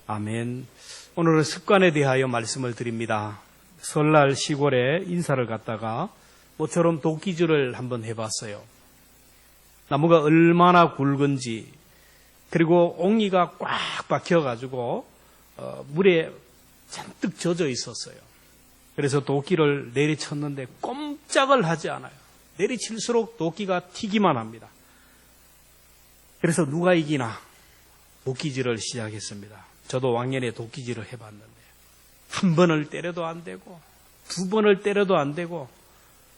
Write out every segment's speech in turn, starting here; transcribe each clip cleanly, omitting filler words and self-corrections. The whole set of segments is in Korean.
아멘. 오늘은 습관에 대하여 말씀을 드립니다. 설날 시골에 인사를 갔다가 모처럼 도끼질을 한번 해봤어요. 나무가 얼마나 굵은지, 그리고 옹이가 꽉 박혀가지고 물에 잔뜩 젖어 있었어요. 그래서 도끼를 내리쳤는데 꼼짝을 하지 않아요. 내리칠수록 도끼가 튀기만 합니다. 그래서 누가 이기나 도끼질을 시작했습니다. 저도 왕년에 도끼질을 해봤는데 한 번을 때려도 안 되고, 두 번을 때려도 안 되고,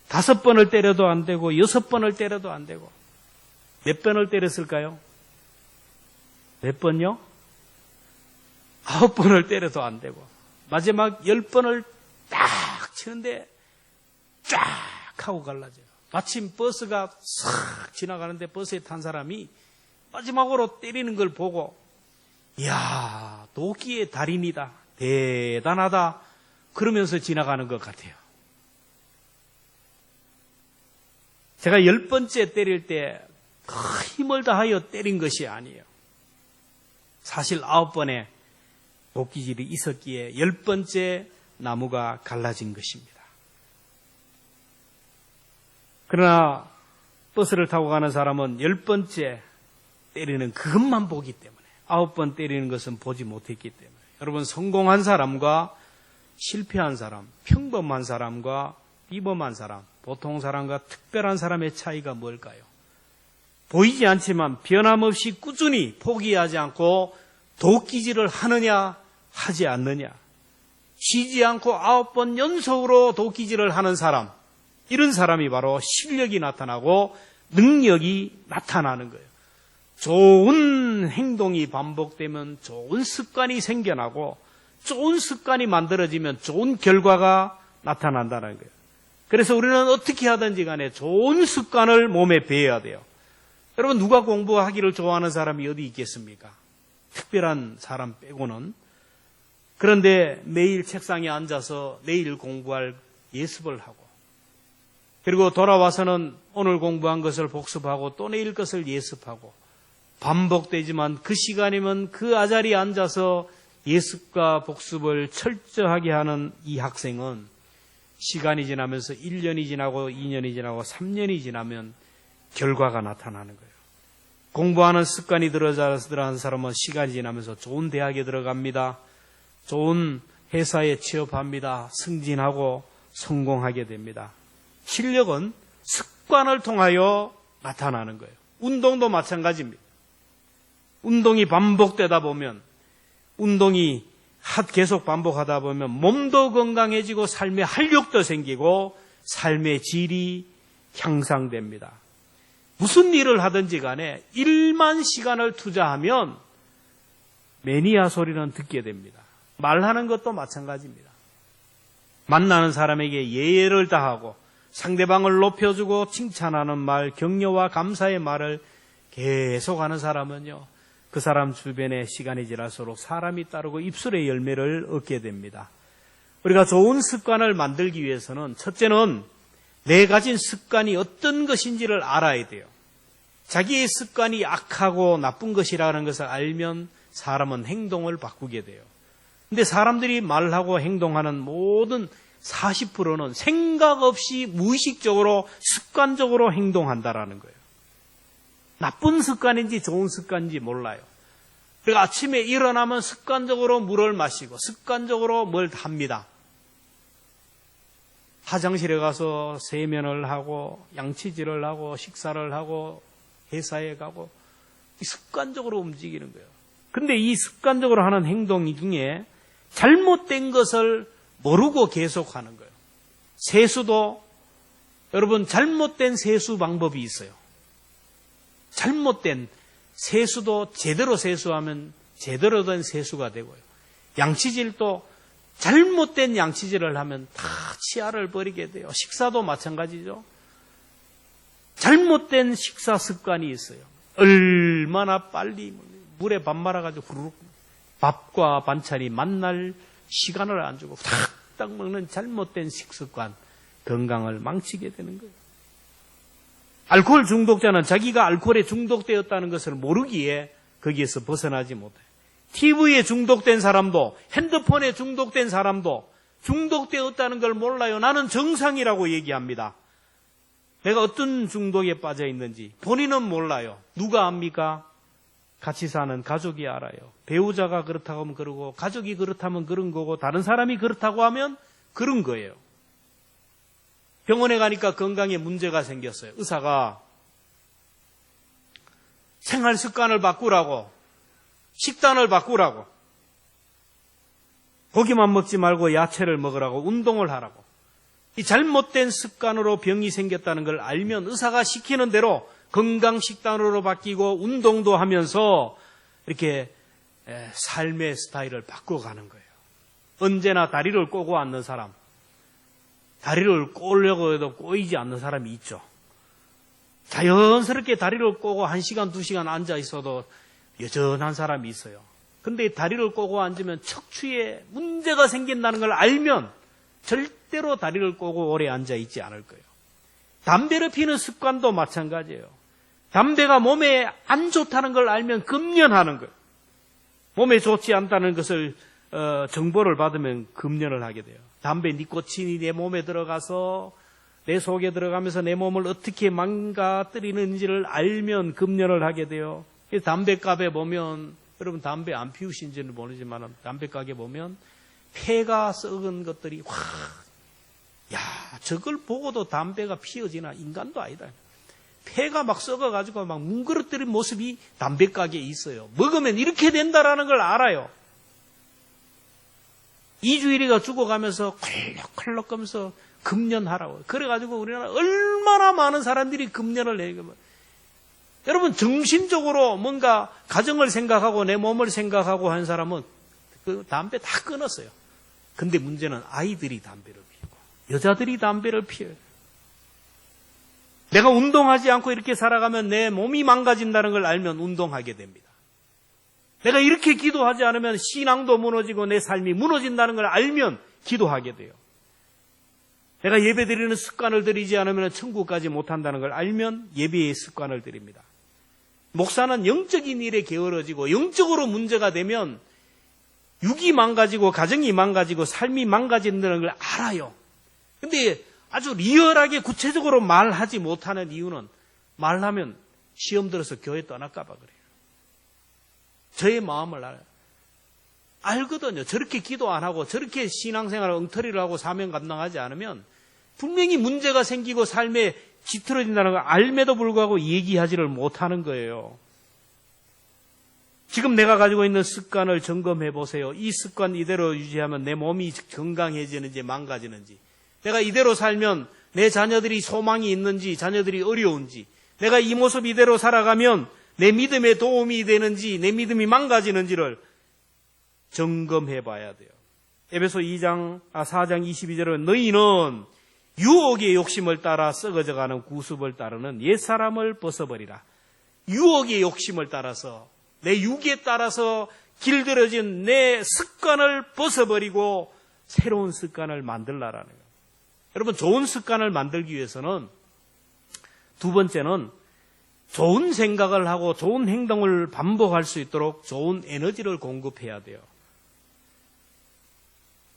5번을 때려도 안 되고, 6번을 때려도 안 되고. 몇 번을 때렸을까요? 몇 번요? 9번을 때려도 안 되고, 마지막 10번을 딱 치는데 쫙 하고 갈라져요. 마침 버스가 싹 지나가는데 버스에 탄 사람이 마지막으로 때리는 걸 보고, 이야, 도끼의 달인이다, 대단하다, 그러면서 지나가는 것 같아요. 제가 10번째 때릴 때 힘을 다하여 때린 것이 아니에요. 사실 9번의 도끼질이 있었기에 10번째 나무가 갈라진 것입니다. 그러나 버스를 타고 가는 사람은 10번째 때리는 그것만 보기 때문에 9번 때리는 것은 보지 못했기 때문에, 여러분, 성공한 사람과 실패한 사람, 평범한 사람과 비범한 사람, 보통 사람과 특별한 사람의 차이가 뭘까요? 보이지 않지만 변함없이 꾸준히 포기하지 않고 도끼질을 하느냐 하지 않느냐, 쉬지 않고 9번 연속으로 도끼질을 하는 사람, 이런 사람이 바로 실력이 나타나고 능력이 나타나는 거예요. 좋은 행동이 반복되면 좋은 습관이 생겨나고, 좋은 습관이 만들어지면 좋은 결과가 나타난다는 거예요. 그래서 우리는 어떻게 하든지 간에 좋은 습관을 몸에 배워야 돼요. 여러분, 누가 공부하기를 좋아하는 사람이 어디 있겠습니까? 특별한 사람 빼고는. 그런데 매일 책상에 앉아서 내일 공부할 예습을 하고, 그리고 돌아와서는 오늘 공부한 것을 복습하고 또 내일 것을 예습하고, 반복되지만 그 시간이면 그 아자리에 앉아서 예습과 복습을 철저하게 하는 이 학생은 시간이 지나면서 1년이 지나고 2년이 지나고 3년이 지나면 결과가 나타나는 거예요. 공부하는 습관이 들어가는 사람은 시간이 지나면서 좋은 대학에 들어갑니다. 좋은 회사에 취업합니다. 승진하고 성공하게 됩니다. 실력은 습관을 통하여 나타나는 거예요. 운동도 마찬가지입니다. 운동이 반복되다 보면, 운동이 계속 반복하다 보면 몸도 건강해지고 삶의 활력도 생기고 삶의 질이 향상됩니다. 무슨 일을 하든지 간에 일만 시간을 투자하면 매니아 소리는 듣게 됩니다. 말하는 것도 마찬가지입니다. 만나는 사람에게 예의를 다하고 상대방을 높여주고 칭찬하는 말, 격려와 감사의 말을 계속하는 사람은요, 그 사람 주변에 시간이 지날수록 사람이 따르고 입술의 열매를 얻게 됩니다. 우리가 좋은 습관을 만들기 위해서는 첫째는 내 가진 습관이 어떤 것인지를 알아야 돼요. 자기의 습관이 악하고 나쁜 것이라는 것을 알면 사람은 행동을 바꾸게 돼요. 근데 사람들이 말하고 행동하는 모든 40%는 생각 없이 무의식적으로 습관적으로 행동한다라는 거예요. 나쁜 습관인지 좋은 습관인지 몰라요. 그리고 아침에 일어나면 습관적으로 물을 마시고 습관적으로 뭘 합니다. 화장실에 가서 세면을 하고 양치질을 하고 식사를 하고 회사에 가고 습관적으로 움직이는 거예요. 그런데 이 습관적으로 하는 행동 중에 잘못된 것을 모르고 계속하는 거예요. 세수도 여러분, 잘못된 세수 방법이 있어요. 잘못된 세수도 제대로 세수하면 제대로 된 세수가 되고요. 양치질도 잘못된 양치질을 하면 다 치아를 버리게 돼요. 식사도 마찬가지죠. 잘못된 식사 습관이 있어요. 얼마나 빨리 물에 밥 말아가지고 후루룩 밥과 반찬이 만날 시간을 안 주고 탁탁 먹는 잘못된 식습관, 건강을 망치게 되는 거예요. 알코올 중독자는 자기가 알코올에 중독되었다는 것을 모르기에 거기에서 벗어나지 못해요. TV에 중독된 사람도, 핸드폰에 중독된 사람도 중독되었다는 걸 몰라요. 나는 정상이라고 얘기합니다. 내가 어떤 중독에 빠져 있는지 본인은 몰라요. 누가 압니까? 같이 사는 가족이 알아요. 배우자가 그렇다고 하면 그러고, 가족이 그렇다면 그런 거고, 다른 사람이 그렇다고 하면 그런 거예요. 병원에 가니까 건강에 문제가 생겼어요. 의사가 생활 습관을 바꾸라고, 식단을 바꾸라고, 고기만 먹지 말고 야채를 먹으라고, 운동을 하라고. 이 잘못된 습관으로 병이 생겼다는 걸 알면 의사가 시키는 대로 건강 식단으로 바뀌고 운동도 하면서 이렇게 삶의 스타일을 바꿔가는 거예요. 언제나 다리를 꼬고 앉는 사람, 다리를 꼬려고 해도 꼬이지 않는 사람이 있죠. 자연스럽게 다리를 꼬고 1시간, 2시간 앉아 있어도 여전한 사람이 있어요. 근데 다리를 꼬고 앉으면 척추에 문제가 생긴다는 걸 알면 절대로 다리를 꼬고 오래 앉아 있지 않을 거예요. 담배를 피는 습관도 마찬가지예요. 담배가 몸에 안 좋다는 걸 알면 금연하는 거예요. 몸에 좋지 않다는 것을 정보를 받으면 금연을 하게 돼요. 담배 니코틴이 내 몸에 들어가서 내 속에 들어가면서 내 몸을 어떻게 망가뜨리는지를 알면 금연을 하게 돼요. 담배값에 보면, 여러분 담배 안 피우신지는 모르지만 담배 가게 보면 폐가 썩은 것들이 야, 저걸 보고도 담배가 피워지나? 인간도 아니다. 폐가 막 썩어가지고 막 뭉그러뜨린 모습이 담배 가게에 있어요. 먹으면 이렇게 된다라는 걸 알아요. 이주일이가 죽어가면서 컬럭컬럭 하면서 금연하라고. 그래가지고 우리나라 얼마나 많은 사람들이 금연을 해요. 여러분, 정신적으로 뭔가 가정을 생각하고 내 몸을 생각하고 한 사람은 그 담배 다 끊었어요. 근데 문제는 아이들이 담배를 피우고 여자들이 담배를 피워요. 내가 운동하지 않고 이렇게 살아가면 내 몸이 망가진다는 걸 알면 운동하게 됩니다. 내가 이렇게 기도하지 않으면 신앙도 무너지고 내 삶이 무너진다는 걸 알면 기도하게 돼요. 내가 예배드리는 습관을 들이지 않으면 천국까지 못한다는 걸 알면 예배의 습관을 드립니다. 목사는 영적인 일에 게으러지고 영적으로 문제가 되면 육이 망가지고 가정이 망가지고 삶이 망가진다는 걸 알아요. 근데 아주 리얼하게 구체적으로 말하지 못하는 이유는 말하면 시험 들어서 교회 떠날까 봐 그래요. 저의 마음을 알아요. 알거든요. 저렇게 기도 안 하고 저렇게 신앙생활을 엉터리를 하고 사명 감당하지 않으면 분명히 문제가 생기고 삶에 뒤틀어진다는 걸 알매도 불구하고 얘기하지를 못하는 거예요. 지금 내가 가지고 있는 습관을 점검해 보세요. 이 습관 이대로 유지하면 내 몸이 건강해지는지 망가지는지, 내가 이대로 살면 내 자녀들이 소망이 있는지 자녀들이 어려운지, 내가 이 모습 이대로 살아가면 내 믿음에 도움이 되는지 내 믿음이 망가지는지를 점검해 봐야 돼요. 에베소 4장 22절은 너희는 유혹의 욕심을 따라 썩어져가는 구습을 따르는 옛사람을 벗어버리라. 유혹의 욕심을 따라서, 내 육에 따라서 길들여진 내 습관을 벗어버리고 새로운 습관을 만들라라는 거예요. 여러분, 좋은 습관을 만들기 위해서는 두 번째는 좋은 생각을 하고 좋은 행동을 반복할 수 있도록 좋은 에너지를 공급해야 돼요.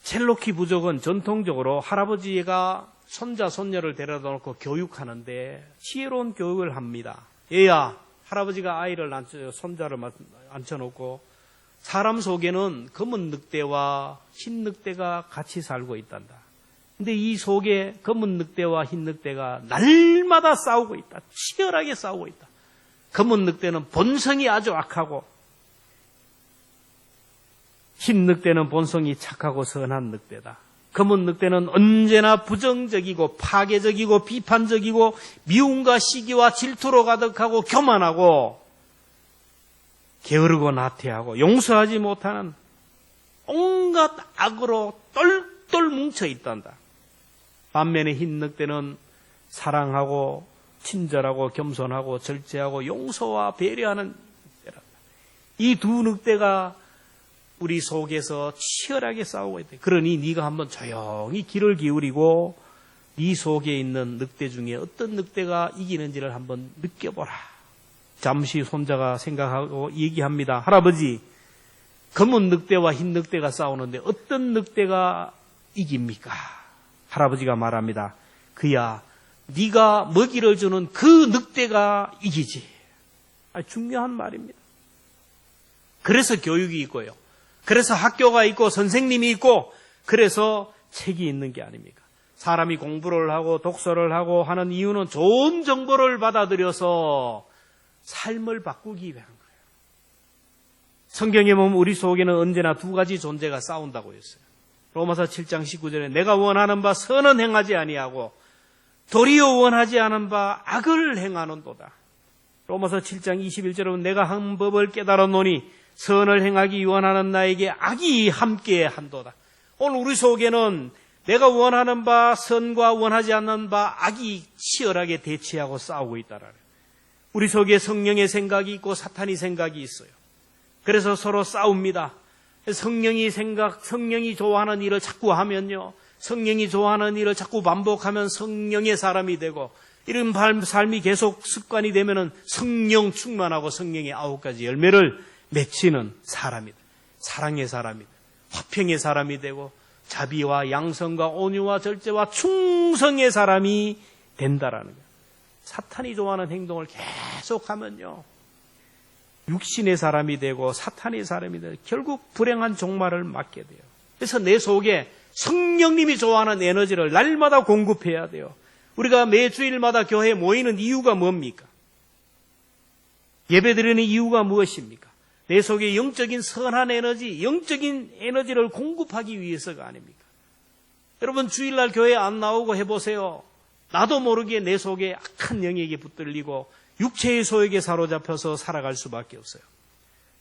첼로키 부족은 전통적으로 할아버지가 손자, 손녀를 데려다 놓고 교육하는데 지혜로운 교육을 합니다. 얘야, 할아버지가 아이를 손자를 앉혀놓고 사람 속에는 검은 늑대와 흰 늑대가 같이 살고 있단다. 근데 이 속에 검은 늑대와 흰 늑대가 날마다 싸우고 있다. 치열하게 싸우고 있다. 검은 늑대는 본성이 아주 악하고 흰 늑대는 본성이 착하고 선한 늑대다. 검은 늑대는 언제나 부정적이고 파괴적이고 비판적이고 미움과 시기와 질투로 가득하고 교만하고 게으르고 나태하고 용서하지 못하는 온갖 악으로 똘똘 뭉쳐 있단다. 반면에 흰 늑대는 사랑하고 친절하고 겸손하고 절제하고 용서와 배려하는 늑대란다. 이 두 늑대가 우리 속에서 치열하게 싸우고 있다. 그러니 네가 한번 조용히 귀를 기울이고 네 속에 있는 늑대 중에 어떤 늑대가 이기는지를 한번 느껴보라. 잠시 손자가 생각하고 얘기합니다. 할아버지, 검은 늑대와 흰 늑대가 싸우는데 어떤 늑대가 이깁니까? 할아버지가 말합니다. 그야 네가 먹이를 주는 그 늑대가 이기지. 중요한 말입니다. 그래서 교육이 있고요. 그래서 학교가 있고 선생님이 있고 그래서 책이 있는 게 아닙니까? 사람이 공부를 하고 독서를 하고 하는 이유는 좋은 정보를 받아들여서 삶을 바꾸기 위한 거예요. 성경에 보면 우리 속에는 언제나 두 가지 존재가 싸운다고 했어요. 로마서 7장 19절에 내가 원하는 바 선은 행하지 아니하고 도리어 원하지 않은 바 악을 행하는도다. 로마서 7장 21절에 내가 한 법을 깨달았노니 선을 행하기 원하는 나에게 악이 함께 한도다. 오늘 우리 속에는 내가 원하는 바 선과 원하지 않는 바 악이 치열하게 대치하고 싸우고 있다라는. 우리 속에 성령의 생각이 있고 사탄의 생각이 있어요. 그래서 서로 싸웁니다. 성령이 좋아하는 일을 자꾸 하면요. 성령이 좋아하는 일을 자꾸 반복하면 성령의 사람이 되고 이런 삶이 계속 습관이 되면은 성령 충만하고 성령의 9가지 열매를 맺히는 사람이다. 사랑의 사람이다. 화평의 사람이 되고 자비와 양성과 온유와 절제와 충성의 사람이 된다라는 거예요. 사탄이 좋아하는 행동을 계속하면요. 육신의 사람이 되고 사탄의 사람이 되고 결국 불행한 종말을 맞게 돼요. 그래서 내 속에 성령님이 좋아하는 에너지를 날마다 공급해야 돼요. 우리가 매주일마다 교회에 모이는 이유가 뭡니까? 예배드리는 이유가 무엇입니까? 내 속에 영적인 선한 에너지, 영적인 에너지를 공급하기 위해서가 아닙니까? 여러분 주일날 교회 안 나오고 해보세요. 나도 모르게 내 속에 악한 영에게 붙들리고 육체의 소욕에 사로잡혀서 살아갈 수밖에 없어요.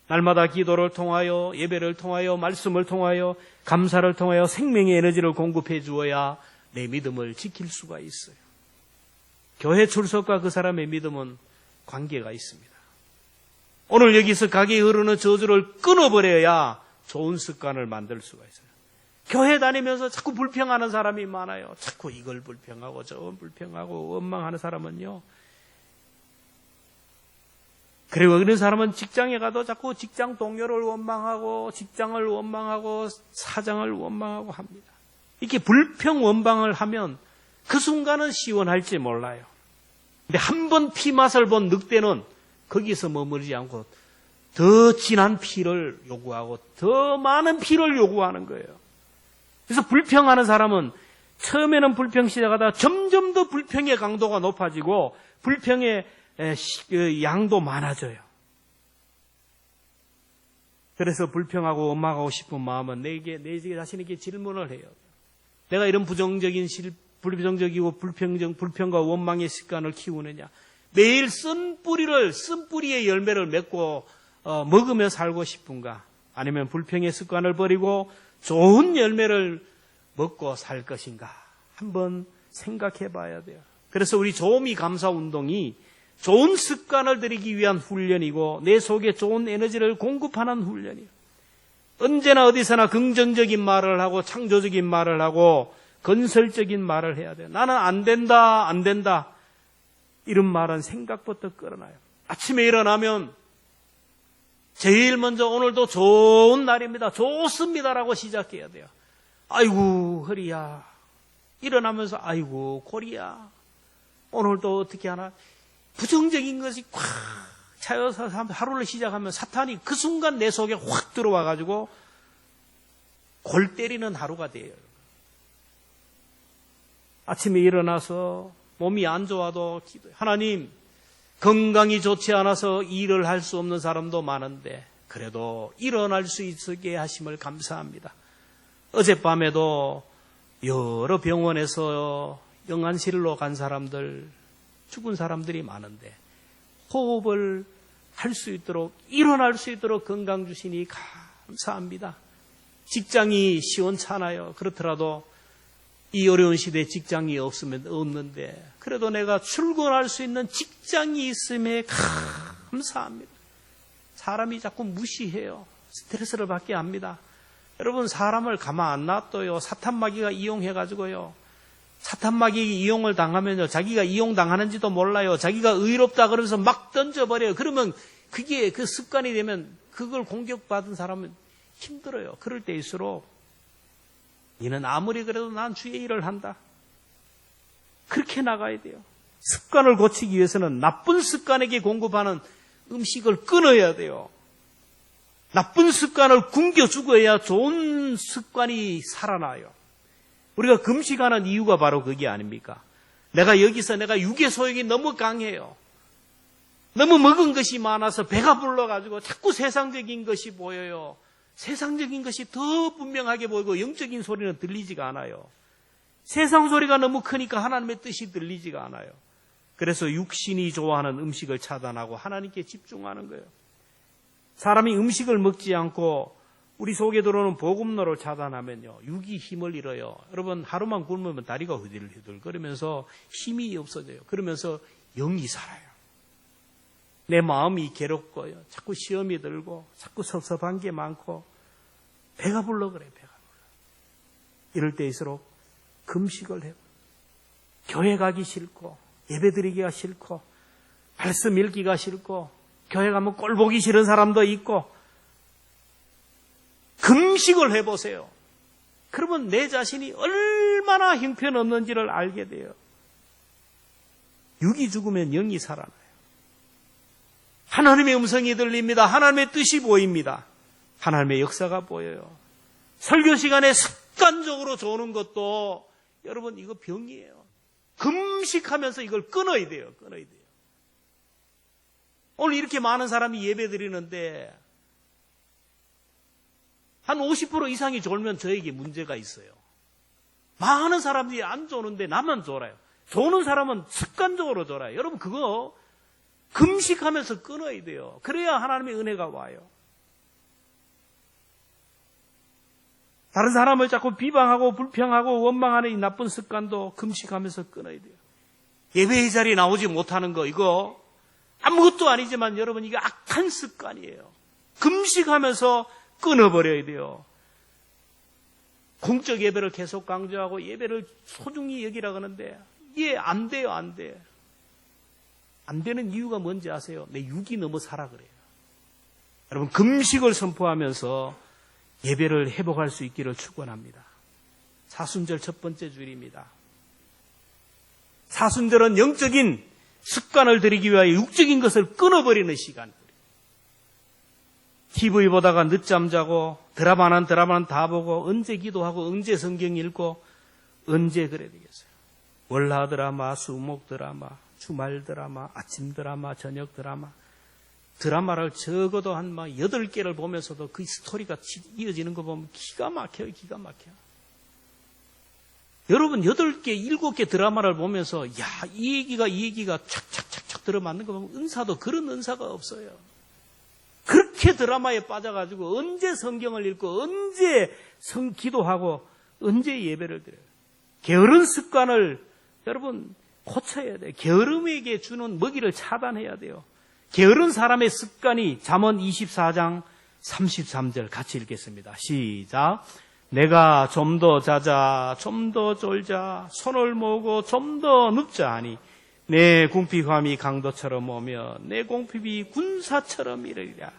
날마다 기도를 통하여 예배를 통하여 말씀을 통하여 감사를 통하여 생명의 에너지를 공급해 주어야 내 믿음을 지킬 수가 있어요. 교회 출석과 그 사람의 믿음은 관계가 있습니다. 오늘 여기서 가게에 흐르는 저주를 끊어버려야 좋은 습관을 만들 수가 있어요. 교회 다니면서 자꾸 불평하는 사람이 많아요. 자꾸 이걸 불평하고 저건 불평하고 원망하는 사람은요. 그리고 그런 사람은 직장에 가도 자꾸 직장 동료를 원망하고 직장을 원망하고 사장을 원망하고 합니다. 이렇게 불평 원망을 하면 그 순간은 시원할지 몰라요. 근데 한 번 피 맛을 본 늑대는 거기서 머무르지 않고 더 진한 피를 요구하고 더 많은 피를 요구하는 거예요. 그래서 불평하는 사람은 처음에는 불평 시작하다 점점 더 불평의 강도가 높아지고 불평의 양도 많아져요. 그래서 불평하고 원망하고 싶은 마음은 내 자신에게 질문을 해요. 내가 이런 불정적이고 불평과 원망의 습관을 키우느냐? 매일 쓴 뿌리의 열매를 맺고 먹으며 살고 싶은가? 아니면 불평의 습관을 버리고 좋은 열매를 먹고 살 것인가? 한번 생각해 봐야 돼요. 그래서 우리 조미 감사 운동이 좋은 습관을 들이기 위한 훈련이고 내 속에 좋은 에너지를 공급하는 훈련이에요. 언제나 어디서나 긍정적인 말을 하고 창조적인 말을 하고 건설적인 말을 해야 돼요. 나는 안 된다. 이런 말은 생각부터 끌어나요. 아침에 일어나면 제일 먼저 오늘도 좋은 날입니다. 좋습니다라고 시작해야 돼요. 아이고 허리야. 일어나면서 아이고 골이야. 오늘도 어떻게 하나. 부정적인 것이 꽉 차여서 하루를 시작하면 사탄이 그 순간 내 속에 확 들어와가지고 골 때리는 하루가 돼요. 아침에 일어나서 몸이 안 좋아도 기도해요. 하나님, 건강이 좋지 않아서 일을 할 수 없는 사람도 많은데 그래도 일어날 수 있게 하심을 감사합니다. 어젯밤에도 여러 병원에서 영안실로 간 사람들, 죽은 사람들이 많은데 호흡을 할 수 있도록 일어날 수 있도록 건강 주시니 감사합니다. 직장이 시원찮아요. 그렇더라도 이 어려운 시대에 직장이 없는데 그래도 내가 출근할 수 있는 직장이 있음에 감사합니다. 사람이 자꾸 무시해요. 스트레스를 받게 합니다. 여러분 사람을 가만 안 놔둬요. 사탄마귀가 이용해가지고요. 사탄마귀에게 이용을 당하면요. 자기가 이용당하는지도 몰라요. 자기가 의롭다 그러면서 막 던져버려요. 그러면 그게 그 습관이 되면 그걸 공격받은 사람은 힘들어요. 그럴 때일수록 너는 아무리 그래도 난 주의 일을 한다. 그렇게 나가야 돼요. 습관을 고치기 위해서는 나쁜 습관에게 공급하는 음식을 끊어야 돼요. 나쁜 습관을 굶겨 죽어야 좋은 습관이 살아나요. 우리가 금식하는 이유가 바로 그게 아닙니까? 내가 여기서 내가 육의 소욕이 너무 강해요. 너무 먹은 것이 많아서 배가 불러가지고 자꾸 세상적인 것이 보여요. 세상적인 것이 더 분명하게 보이고 영적인 소리는 들리지가 않아요. 세상 소리가 너무 크니까 하나님의 뜻이 들리지가 않아요. 그래서 육신이 좋아하는 음식을 차단하고 하나님께 집중하는 거예요. 사람이 음식을 먹지 않고 우리 속에 들어오는 복음로를 차단하면요, 육이 힘을 잃어요. 여러분, 하루만 굶으면 다리가 후들후들 거리면서 힘이 없어져요. 그러면서 영이 살아요. 내 마음이 괴롭고요. 자꾸 시험이 들고 자꾸 섭섭한 게 많고 배가 불러 그래, 배가 불러. 이럴 때일수록 금식을 해요. 교회 가기 싫고 예배 드리기가 싫고 말씀 읽기가 싫고 교회 가면 꼴 보기 싫은 사람도 있고 금식을 해보세요. 그러면 내 자신이 얼마나 형편없는지를 알게 돼요. 육이 죽으면 영이 살아나요. 하나님의 음성이 들립니다. 하나님의 뜻이 보입니다. 하나님의 역사가 보여요. 설교 시간에 습관적으로 조는 것도 여러분 이거 병이에요. 금식하면서 이걸 끊어야 돼요. 끊어야 돼요. 오늘 이렇게 많은 사람이 예배 드리는데 한 50% 이상이 졸면 저에게 문제가 있어요. 많은 사람들이 안 조는데 나만 졸아요. 조는 사람은 습관적으로 졸아요. 여러분 그거 금식하면서 끊어야 돼요. 그래야 하나님의 은혜가 와요. 다른 사람을 자꾸 비방하고 불평하고 원망하는 이 나쁜 습관도 금식하면서 끊어야 돼요. 예배의 자리에 나오지 못하는 거 이거 아무것도 아니지만 여러분 이게 악한 습관이에요. 금식하면서 끊어버려야 돼요. 공적 예배를 계속 강조하고 예배를 소중히 여기라 그러는데 이게 안 돼요. 안 돼. 안 되는 이유가 뭔지 아세요? 내 육이 너무 살아 그래요. 여러분 금식을 선포하면서 예배를 회복할 수 있기를 축원합니다. 사순절 첫 번째 주일입니다. 사순절은 영적인 습관을 들이기 위하여 육적인 것을 끊어버리는 시간. TV 보다가 늦잠 자고 드라마는 다 보고 언제 기도하고 언제 성경 읽고 언제 그래야 되겠어요. 월화 드라마, 수목 드라마, 주말 드라마, 아침 드라마, 저녁 드라마. 드라마를 적어도 한 8개를 보면서도 그 스토리가 이어지는 거 보면 기가 막혀요. 기가 막혀요. 여러분 8개, 7개 드라마를 보면서 이 얘기가 착착착착 들어맞는 거 보면 은사도 그런 은사가 없어요. 그렇게 드라마에 빠져가지고 언제 성경을 읽고 언제 기도하고 언제 예배를 드려요. 게으른 습관을 여러분 고쳐야 돼요. 게으름에게 주는 먹이를 차단해야 돼요. 게으른 사람의 습관이 잠언 24장 33절 같이 읽겠습니다. 시작. 내가 좀 더 자자, 좀 더 졸자, 손을 모으고 좀 더 눕자 하니 내 궁핍함이 강도처럼 오며 내 궁핍이 군사처럼 이르리라.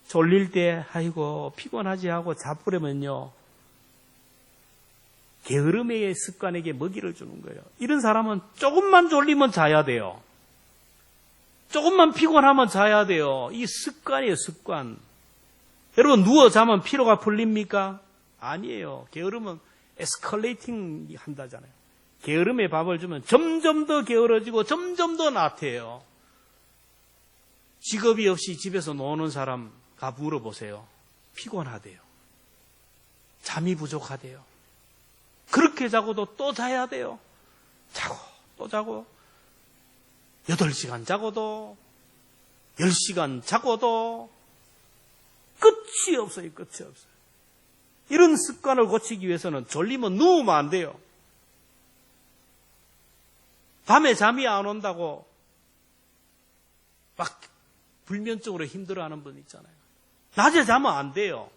졸릴 때 아이고 피곤하지 하고 자부려면요 게으름의 습관에게 먹이를 주는 거예요. 이런 사람은 조금만 졸리면 자야 돼요. 조금만 피곤하면 자야 돼요. 이 습관이에요, 습관. 여러분 누워 자면 피로가 풀립니까? 아니에요. 게으름은 에스컬레이팅 한다잖아요. 게으름에 밥을 주면 점점 더 게으러지고 점점 더 나태해요. 직업이 없이 집에서 노는 사람 가 물어보세요. 피곤하대요. 잠이 부족하대요. 그렇게 자고도 또 자야 돼요. 자고 또 자고 8시간 자고도 10시간 자고도 끝이 없어요. 끝이 없어요. 이런 습관을 고치기 위해서는 졸리면 누우면 안 돼요. 밤에 잠이 안 온다고 막 불면증으로 힘들어하는 분 있잖아요. 낮에 자면 안 돼요.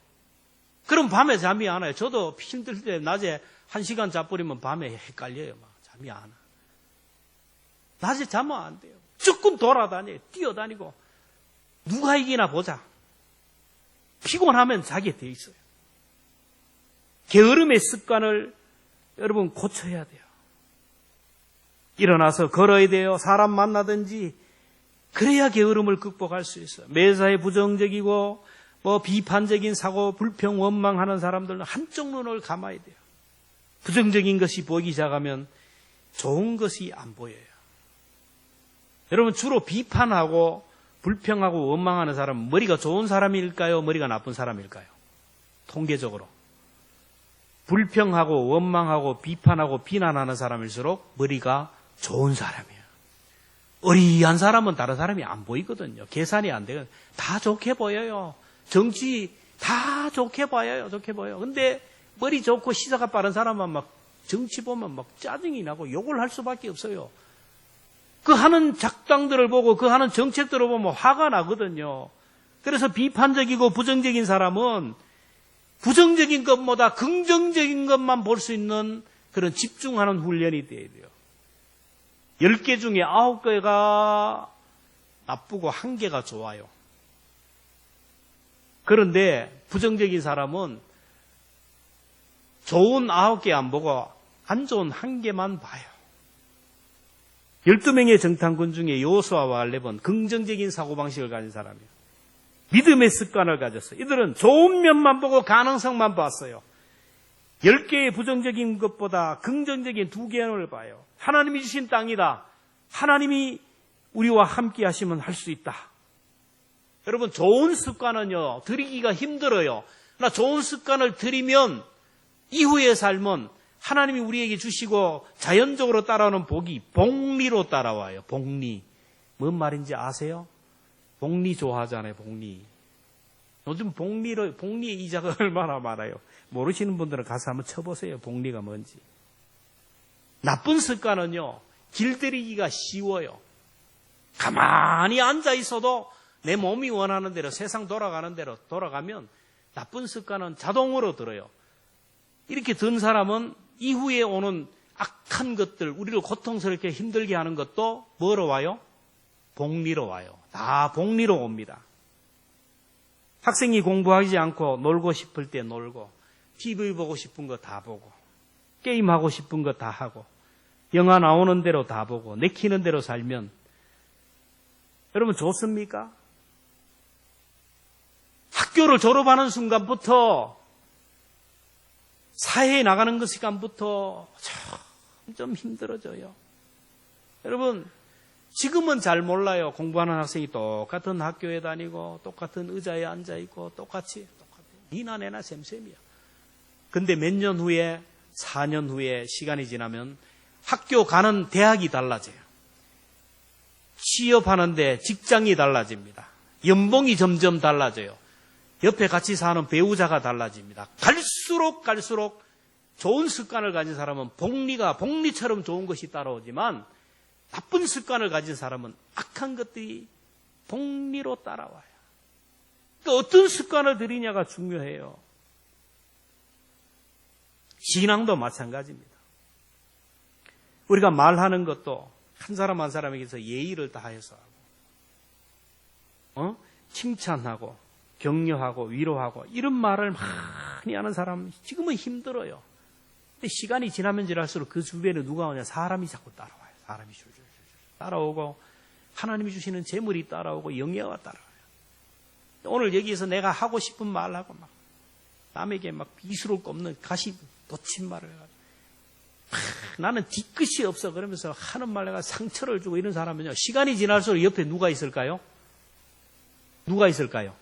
그럼 밤에 잠이 안 와요. 저도 힘들 때 낮에 1시간 자버리면 밤에 헷갈려요. 막 잠이 안 와. 낮에 자면 안 돼요. 조금 돌아다녀요. 뛰어다니고 누가 이기나 보자. 피곤하면 자게 돼 있어요. 게으름의 습관을 여러분 고쳐야 돼요. 일어나서 걸어야 돼요. 사람 만나든지. 그래야 게으름을 극복할 수 있어요. 매사에 부정적이고 비판적인 사고, 불평, 원망하는 사람들은 한쪽 눈을 감아야 돼요. 부정적인 것이 보이기 시작하면 좋은 것이 안 보여요. 여러분 주로 비판하고 불평하고 원망하는 사람은 머리가 좋은 사람일까요? 머리가 나쁜 사람일까요? 통계적으로. 불평하고 원망하고 비판하고 비난하는 사람일수록 머리가 좋은 사람이에요. 어리한 사람은 다른 사람이 안 보이거든요. 계산이 안 돼요. 다 좋게 보여요. 정치 다 좋게 보여요. 좋게 보여요. 근데 머리 좋고 시사가 빠른 사람은 막 정치 보면 막 짜증이 나고 욕을 할 수밖에 없어요. 그 하는 작당들을 보고 그 하는 정책들을 보면 화가 나거든요. 그래서 비판적이고 부정적인 사람은 부정적인 것보다 긍정적인 것만 볼 수 있는 그런 집중하는 훈련이 돼야 돼요. 10개 중에 9개가 나쁘고 1개가 좋아요. 그런데 부정적인 사람은 좋은 9개 안 보고 안 좋은 1개만 봐요. 12명의 정탐꾼 중에 여호수아와 갈렙은 긍정적인 사고방식을 가진 사람이에요. 믿음의 습관을 가졌어요. 이들은 좋은 면만 보고 가능성만 봤어요. 10개의 부정적인 것보다 긍정적인 2개를 봐요. 하나님이 주신 땅이다. 하나님이 우리와 함께 하시면 할 수 있다. 여러분 좋은 습관은요 들이기가 힘들어요. 그러나 좋은 습관을 들이면 이후의 삶은 하나님이 우리에게 주시고 자연적으로 따라오는 복이 복리로 따라와요. 복리. 뭔 말인지 아세요? 복리 좋아하잖아요. 복리. 요즘 복리의 이자가 얼마나 많아요. 모르시는 분들은 가서 한번 쳐보세요. 복리가 뭔지. 나쁜 습관은요 길들이기가 쉬워요. 가만히 앉아 있어도 내 몸이 원하는 대로 세상 돌아가는 대로 돌아가면 나쁜 습관은 자동으로 들어요. 이렇게 든 사람은 이후에 오는 악한 것들, 우리를 고통스럽게 힘들게 하는 것도 뭐로 와요? 복리로 와요. 다 복리로 옵니다. 학생이 공부하지 않고 놀고 싶을 때 놀고, TV 보고 싶은 거 다 보고, 게임하고 싶은 거 다 하고, 영화 나오는 대로 다 보고, 내키는 대로 살면 여러분 좋습니까? 학교를 졸업하는 순간부터 사회에 나가는 그 시간부터 점점 힘들어져요. 여러분 지금은 잘 몰라요. 공부하는 학생이 똑같은 학교에 다니고 똑같은 의자에 앉아있고 똑같은 니나 내나 셈셈이야. 근데 몇 년 후에 4년 후에 시간이 지나면 학교 가는 대학이 달라져요. 취업하는데 직장이 달라집니다. 연봉이 점점 달라져요. 옆에 같이 사는 배우자가 달라집니다. 갈수록 좋은 습관을 가진 사람은 복리처럼 좋은 것이 따라오지만 나쁜 습관을 가진 사람은 악한 것들이 복리로 따라와요. 또 어떤 습관을 들이냐가 중요해요. 신앙도 마찬가지입니다. 우리가 말하는 것도 한 사람 한 사람에게서 예의를 다해서 하고, 칭찬하고, 격려하고, 위로하고, 이런 말을 많이 하는 사람, 지금은 힘들어요. 근데 시간이 지나면 지날수록 그 주변에 누가 오냐? 사람이 자꾸 따라와요. 사람이 줄줄줄 따라오고, 하나님이 주시는 재물이 따라오고, 영예가 따라와요. 오늘 여기에서 내가 하고 싶은 말하고, 막, 남에게 막 비수를 꼽는 가시 놓친 말을 해가지고, 나는 뒤끝이 없어. 그러면서 하는 말 내가 상처를 주고 이런 사람은요, 시간이 지날수록 옆에 누가 있을까요? 누가 있을까요?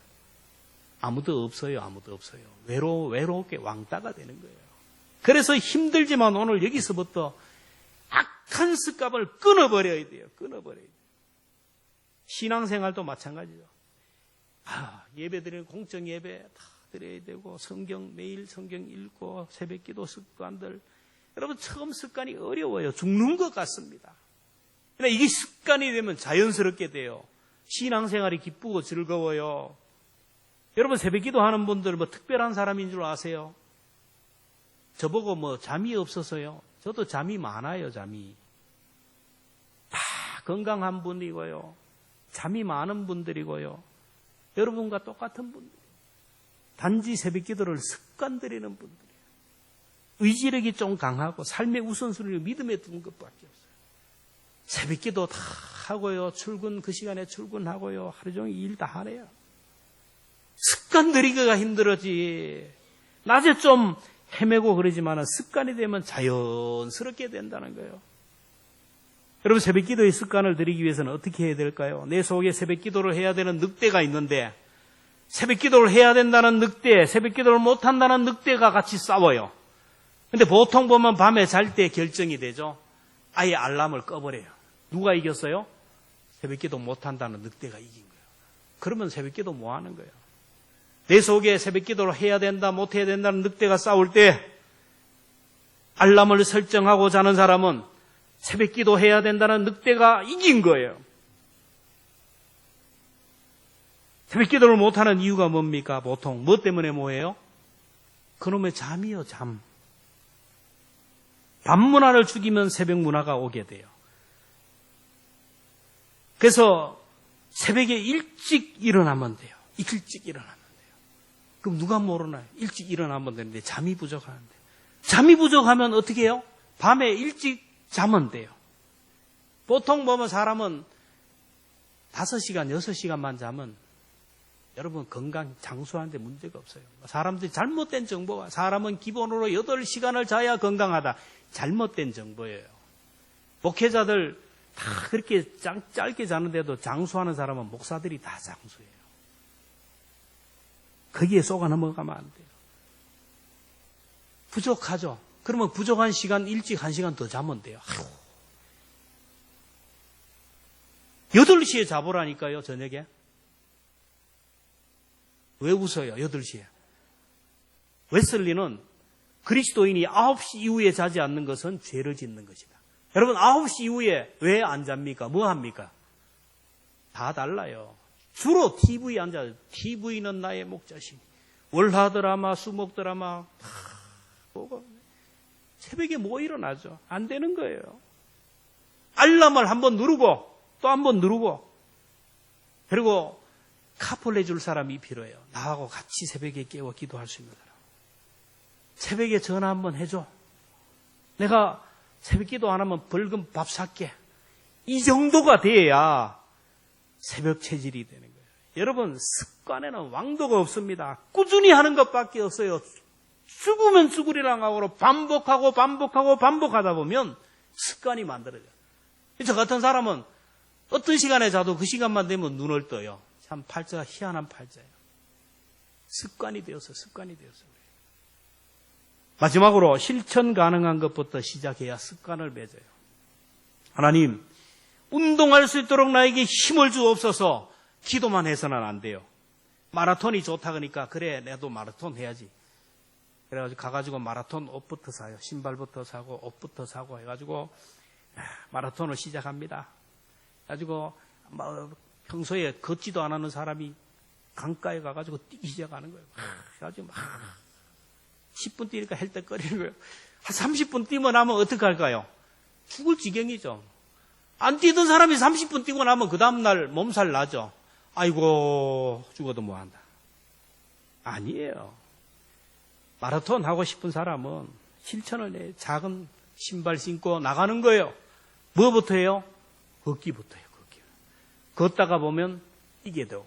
아무도 없어요. 외롭게 왕따가 되는 거예요. 그래서 힘들지만 오늘 여기서부터 악한 습관을 끊어버려야 돼요. 신앙생활도 마찬가지죠. 예배 드리는 공적 예배 다 드려야 되고, 매일 성경 읽고, 새벽기도 습관들. 여러분 처음 습관이 어려워요. 죽는 것 같습니다. 그러나 이게 습관이 되면 자연스럽게 돼요. 신앙생활이 기쁘고 즐거워요. 여러분 새벽기도 하는 분들 특별한 사람인 줄 아세요? 저보고 잠이 없어서요. 저도 잠이 많아요. 잠이. 다 건강한 분이고요. 잠이 많은 분들이고요. 여러분과 똑같은 분들. 단지 새벽 기도를 습관 들이는 분들이에요. 의지력이 좀 강하고 삶의 우선순위를 믿음에 두는 것밖에 없어요. 새벽 기도 다 하고요. 출근 그 시간에 출근하고요. 하루 종일 일 다 하네요. 습관 들이기가 힘들어지. 낮에 좀 헤매고 그러지만 습관이 되면 자연스럽게 된다는 거예요. 여러분, 새벽 기도의 습관을 들이기 위해서는 어떻게 해야 될까요? 내 속에 새벽 기도를 해야 되는 늑대가 있는데 새벽 기도를 해야 된다는 늑대, 새벽 기도를 못한다는 늑대가 같이 싸워요. 근데 보통 보면 밤에 잘 때 결정이 되죠. 아예 알람을 꺼버려요. 누가 이겼어요? 새벽 기도 못한다는 늑대가 이긴 거예요. 그러면 새벽 기도 뭐 하는 거예요? 내 속에 새벽 기도를 해야 된다, 못해야 된다는 늑대가 싸울 때 알람을 설정하고 자는 사람은 새벽 기도 해야 된다는 늑대가 이긴 거예요. 새벽 기도를 못하는 이유가 뭡니까? 보통 뭐 때문에 뭐예요? 그놈의 잠이요, 잠. 밤 문화를 죽이면 새벽 문화가 오게 돼요. 그래서 새벽에 일찍 일어나면 돼요. 일찍 일어나면 돼요. 그럼 누가 모르나요? 일찍 일어나면 되는데 잠이 부족하는데. 잠이 부족하면 어떻게 해요? 밤에 일찍 자면 돼요. 보통 보면 사람은 5시간, 6시간만 자면 여러분 건강 장수하는데 문제가 없어요. 사람들이 잘못된 정보가, 사람은 기본으로 8시간을 자야 건강하다. 잘못된 정보예요. 목회자들 다 그렇게 짧게 자는데도 장수하는 사람은 목사들이 다 장수예요. 거기에 속아 넘어가면 안 돼요. 부족하죠. 그러면 부족한 시간 일찍 1시간 더 자면 돼요. 8시에 자보라니까요, 저녁에. 왜 웃어요, 8시에? 웨슬리는 그리스도인이 9시 이후에 자지 않는 것은 죄를 짓는 것이다. 여러분, 9시 이후에 왜 안 잡니까? 뭐 합니까? 다 달라요. 주로 TV에 앉아요. TV는 나의 목자시니. 월화 드라마, 수목 드라마, 보고. 새벽에 뭐 일어나죠? 안 되는 거예요. 알람을 한번 누르고 또 한번 누르고, 그리고 카풀 해줄 사람이 필요해요. 나하고 같이 새벽에 깨워 기도할 수 있는 사람. 새벽에 전화 한번 해줘. 내가 새벽 기도 안 하면 벌금 밥 살게. 이 정도가 돼야 새벽 체질이 되는 거예요. 여러분, 습관에는 왕도가 없습니다. 꾸준히 하는 것밖에 없어요. 죽으면 죽으리랑 하고 반복하다 보면 습관이 만들어져요. 저 같은 사람은 어떤 시간에 자도 그 시간만 되면 눈을 떠요. 참 팔자가 희한한 팔자예요. 습관이 되어서. 마지막으로 실천 가능한 것부터 시작해야 습관을 맺어요. 하나님, 운동할 수 있도록 나에게 힘을 주옵소서. 기도만 해서는 안 돼요. 마라톤이 좋다 그러니까 그래, 나도 마라톤 해야지. 그래가지고 가가지고 마라톤 옷부터 사요. 신발부터 사고 옷부터 사고 해가지고 마라톤을 시작합니다. 그래가지고 평소에 걷지도 안 하는 사람이 강가에 가가지고 뛰기 시작하는 거예요. 그래가지고 막 10분 뛰니까 헬떡거리는 거예요. 한 30분 뛰면 나면 어떡할까요? 죽을 지경이죠. 안 뛰던 사람이 30분 뛰고 나면 그 다음날 몸살 나죠. 아이고, 죽어도 뭐한다. 아니에요. 마라톤 하고 싶은 사람은 실천을 내 작은 신발 신고 나가는 거예요. 뭐부터 해요? 걷기부터 해요. 걷다가 보면 이게 되고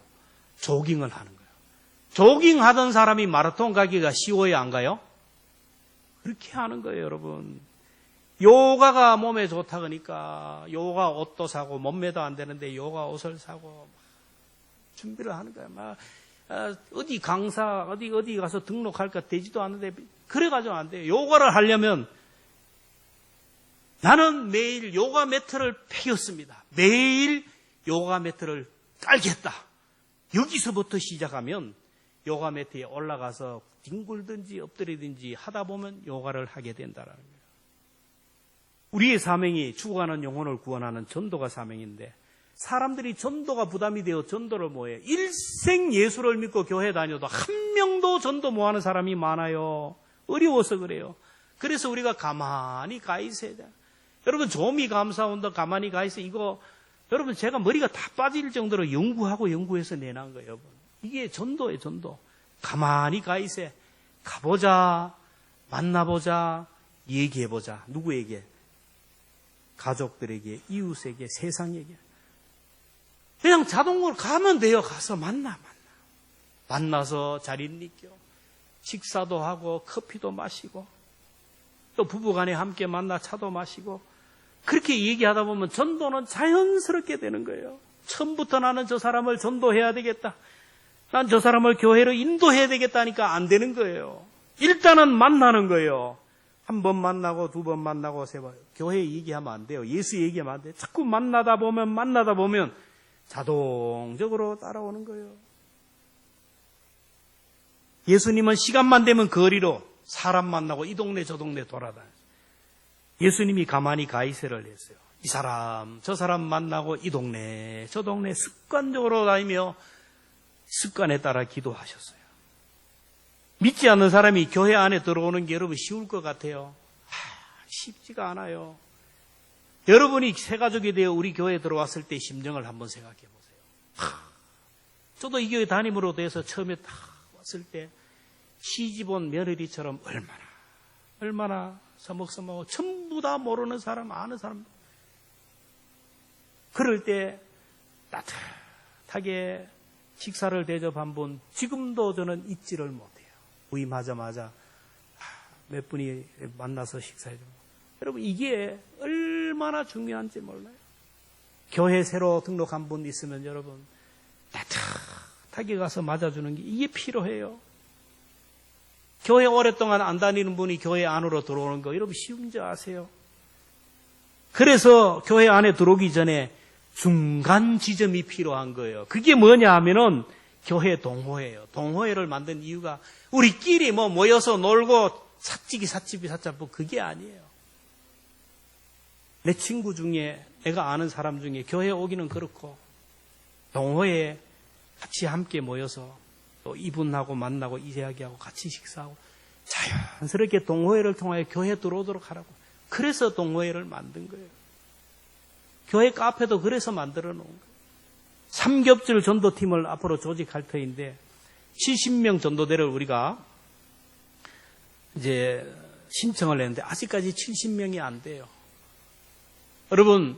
조깅을 하는 거예요. 조깅하던 사람이 마라톤 가기가 쉬워요, 안 가요? 그렇게 하는 거예요, 여러분. 요가가 몸에 좋다 그러니까 요가 옷도 사고 몸매도 안 되는데 요가 옷을 사고 준비를 하는 거예요. 막 어디 강사 어디 가서 등록할까 되지도 않는데 그래가지고 안 돼요. 요가를 하려면 나는 매일 요가 매트를 펴겠습니다. 매일 요가 매트를 깔겠다. 여기서부터 시작하면 요가 매트에 올라가서 뒹굴든지 엎드리든지 하다 보면 요가를 하게 된다는 거예요. 우리의 사명이 죽어가는 영혼을 구원하는 전도가 사명인데 사람들이 전도가 부담이 되어 전도를 뭐해요? 일생 예수를 믿고 교회 다녀도 한 명도 전도 못하는 사람이 많아요. 어려워서 그래요. 그래서 우리가 가만히 가 있어야 돼요. 여러분, 조미 감사운동 가만히 가 있어요. 이거 여러분, 제가 머리가 다 빠질 정도로 연구해서 내놓은 거예요. 여러분. 이게 전도예요, 전도. 가만히 가 있어. 가보자, 만나보자, 얘기해보자. 누구에게? 가족들에게, 이웃에게, 세상에게. 그냥 자동으로 가면 돼요. 가서 만나서 잘 있니껴. 식사도 하고 커피도 마시고 또 부부간에 함께 만나 차도 마시고 그렇게 얘기하다 보면 전도는 자연스럽게 되는 거예요. 처음부터 나는 저 사람을 전도해야 되겠다. 난 저 사람을 교회로 인도해야 되겠다니까 안 되는 거예요. 일단은 만나는 거예요. 한 번 만나고 두 번 만나고 세 번. 교회 얘기하면 안 돼요. 예수 얘기하면 안 돼요. 자꾸 만나다 보면 자동적으로 따라오는 거예요. 예수님은 시간만 되면 거리로 사람 만나고 이 동네 저 동네 돌아다녀요. 예수님이 가만히 가이세를 했어요. 이 사람 저 사람 만나고 이 동네 저 동네 습관적으로 다니며 습관에 따라 기도하셨어요. 믿지 않는 사람이 교회 안에 들어오는 게 여러분 쉬울 것 같아요. 쉽지가 않아요. 여러분이 새가족이 되어 우리 교회에 들어왔을 때 심정을 한번 생각해 보세요. 저도 이 교회 담임으로 돼서 처음에 딱 왔을 때 시집 온 며느리처럼 얼마나 서먹서먹하고 전부 다 모르는 사람, 아는 사람. 그럴 때 따뜻하게 식사를 대접한 분 지금도 저는 잊지를 못해요. 부임하자마자 몇 분이 만나서 식사해주고. 여러분 이게 얼마나 중요한지 몰라요. 교회 새로 등록한 분 있으면 여러분 따뜻하게 가서 맞아주는 게 이게 필요해요. 교회 오랫동안 안 다니는 분이 교회 안으로 들어오는 거 여러분 쉬운지 아세요? 그래서 교회 안에 들어오기 전에 중간 지점이 필요한 거예요. 그게 뭐냐 하면은 교회 동호회예요. 동호회를 만든 이유가 우리끼리 모여서 놀고 사찌기 사잡고 그게 아니에요. 내 친구 중에 내가 아는 사람 중에 교회 오기는 그렇고 동호회에 같이 함께 모여서 또 이분하고 만나고 이야기하고 같이 식사하고 자연스럽게 동호회를 통하여 교회에 들어오도록 하라고. 그래서 동호회를 만든 거예요. 교회 카페도 그래서 만들어 놓은 거예요. 삼겹줄 전도팀을 앞으로 조직할 터인데 70명 전도대를 우리가 이제 신청을 했는데 아직까지 70명이 안 돼요. 여러분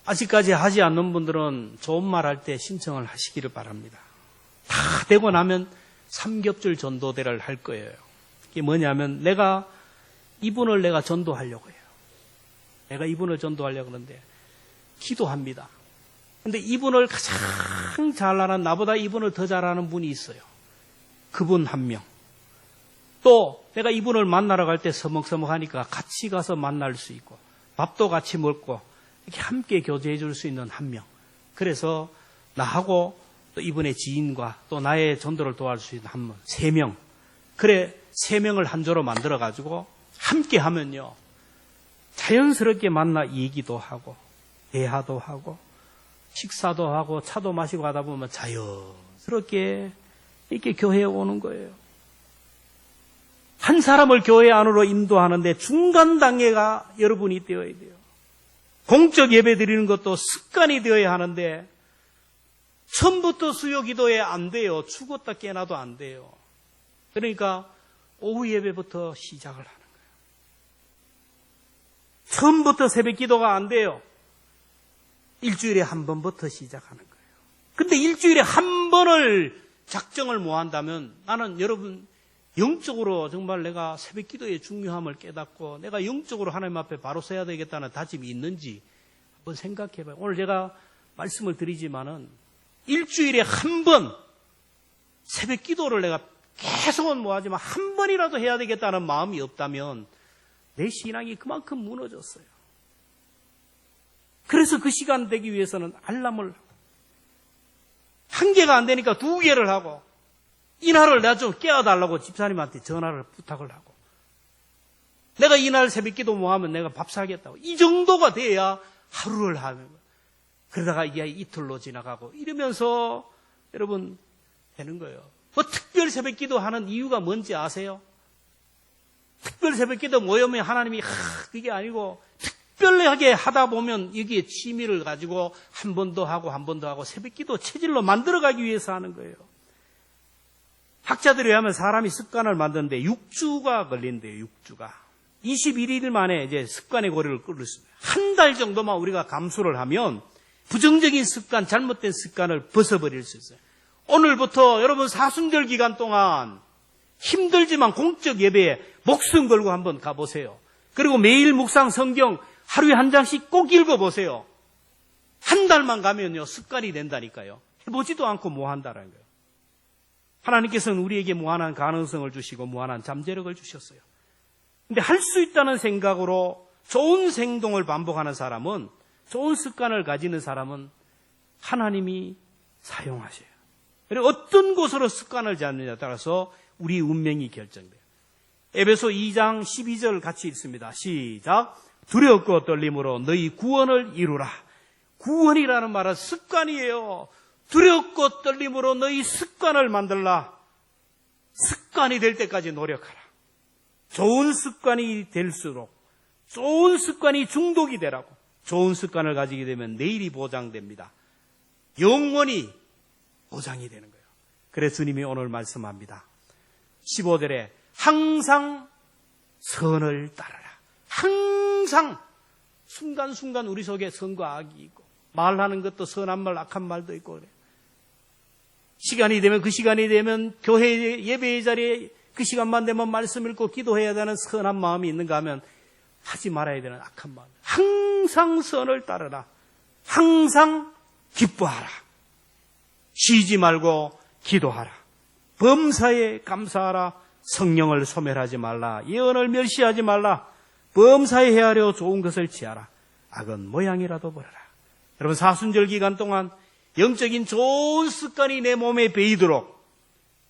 아직까지 하지 않는 분들은 좋은 말 할 때 신청을 하시기를 바랍니다. 다 되고 나면 삼겹줄 전도대를 할 거예요. 이게 뭐냐면 이분을 내가 전도하려고 해요. 내가 이분을 전도하려고 하는데 기도합니다. 근데 이분을 가장 잘 아는 나보다 이분을 더 잘 아는 분이 있어요. 그분 한 명. 또 내가 이분을 만나러 갈 때 서먹서먹하니까 같이 가서 만날 수 있고 밥도 같이 먹고 이렇게 함께 교제해 줄 수 있는 한 명. 그래서 나하고 또 이분의 지인과 또 나의 전도를 도와줄 수 있는 한 명, 3명. 그래 3명을 한 조로 만들어 가지고 함께 하면요 자연스럽게 만나 얘기도 하고 대화도 하고 식사도 하고 차도 마시고 하다 보면 자연스럽게 이렇게 교회에 오는 거예요. 한 사람을 교회 안으로 인도하는데 중간 단계가 여러분이 되어야 돼요. 공적 예배 드리는 것도 습관이 되어야 하는데 처음부터 수요 기도에 안 돼요. 죽었다 깨나도 안 돼요. 그러니까 오후 예배부터 시작을 하는 거예요. 처음부터 새벽 기도가 안 돼요. 일주일에 한 번부터 시작하는 거예요. 근데 일주일에 한 번을 작정을 못 한다면 나는 여러분 영적으로 정말 내가 새벽 기도의 중요함을 깨닫고 내가 영적으로 하나님 앞에 바로 서야 되겠다는 다짐이 있는지 한번 생각해 봐요. 오늘 제가 말씀을 드리지만은 일주일에 한 번 새벽 기도를 내가 계속은 못하지만 한 번이라도 해야 되겠다는 마음이 없다면 내 신앙이 그만큼 무너졌어요. 그래서 그 시간 되기 위해서는 알람을 한 개가 안 되니까 2개를 하고 이날을 내가 좀 깨워달라고 집사님한테 전화를 부탁을 하고 내가 이날 새벽 기도 못하면 내가 밥 사겠다고 이 정도가 돼야 하루를 하는 거예요. 그러다가 이게 이틀로 지나가고 이러면서 여러분 되는 거예요. 특별 새벽 기도 하는 이유가 뭔지 아세요? 특별 새벽 기도 모이면 하나님이 그게 아니고 특별하게 하다 보면 여기에 취미를 가지고 한 번 더 하고 한 번 더 하고 새벽 기도 체질로 만들어가기 위해서 하는 거예요. 학자들에 의하면 사람이 습관을 만드는데 6주가 걸린대요. 6주가. 21일 만에 이제 습관의 고리를 끊을 수 있어요. 한 달 정도만 우리가 감수를 하면 부정적인 습관, 잘못된 습관을 벗어버릴 수 있어요. 오늘부터 여러분 사순절 기간 동안 힘들지만 공적 예배에 목숨 걸고 한번 가보세요. 그리고 매일 묵상 성경 하루에 한 장씩 꼭 읽어보세요. 한 달만 가면요 습관이 된다니까요. 해보지도 않고 뭐 한다는 거예요. 하나님께서는 우리에게 무한한 가능성을 주시고 무한한 잠재력을 주셨어요. 근데 할 수 있다는 생각으로 좋은 행동을 반복하는 사람은, 좋은 습관을 가지는 사람은 하나님이 사용하셔요. 그리고 어떤 곳으로 습관을 잡느냐에 따라서 우리 운명이 결정돼요. 에베소 2장 12절 같이 읽습니다. 시작. 두렵고 떨림으로 너희 구원을 이루라. 구원이라는 말은 습관이에요. 두렵고 떨림으로 너희 습관을 만들라. 습관이 될 때까지 노력하라. 좋은 습관이 될수록, 좋은 습관이 중독이 되라고. 좋은 습관을 가지게 되면 내일이 보장됩니다. 영원히 보장이 되는 거예요. 그래서 주님이 오늘 말씀합니다. 15절에 항상 선을 따르라. 항상 순간순간 우리 속에 선과 악이 있고, 말하는 것도 선한 말, 악한 말도 있고 그래요. 시간이 되면, 그 시간이 되면 교회 예배의 자리에 그 시간만 되면 말씀 읽고 기도해야 되는 선한 마음이 있는가 하면 하지 말아야 되는 악한 마음. 항상 선을 따르라. 항상 기뻐하라. 쉬지 말고 기도하라. 범사에 감사하라. 성령을 소멸하지 말라. 예언을 멸시하지 말라. 범사에 헤아려 좋은 것을 취하라. 악은 모양이라도 버려라. 여러분 사순절 기간 동안 영적인 좋은 습관이 내 몸에 배이도록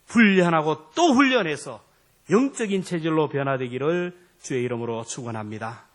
훈련하고 또 훈련해서 영적인 체질로 변화되기를 주의 이름으로 축원합니다.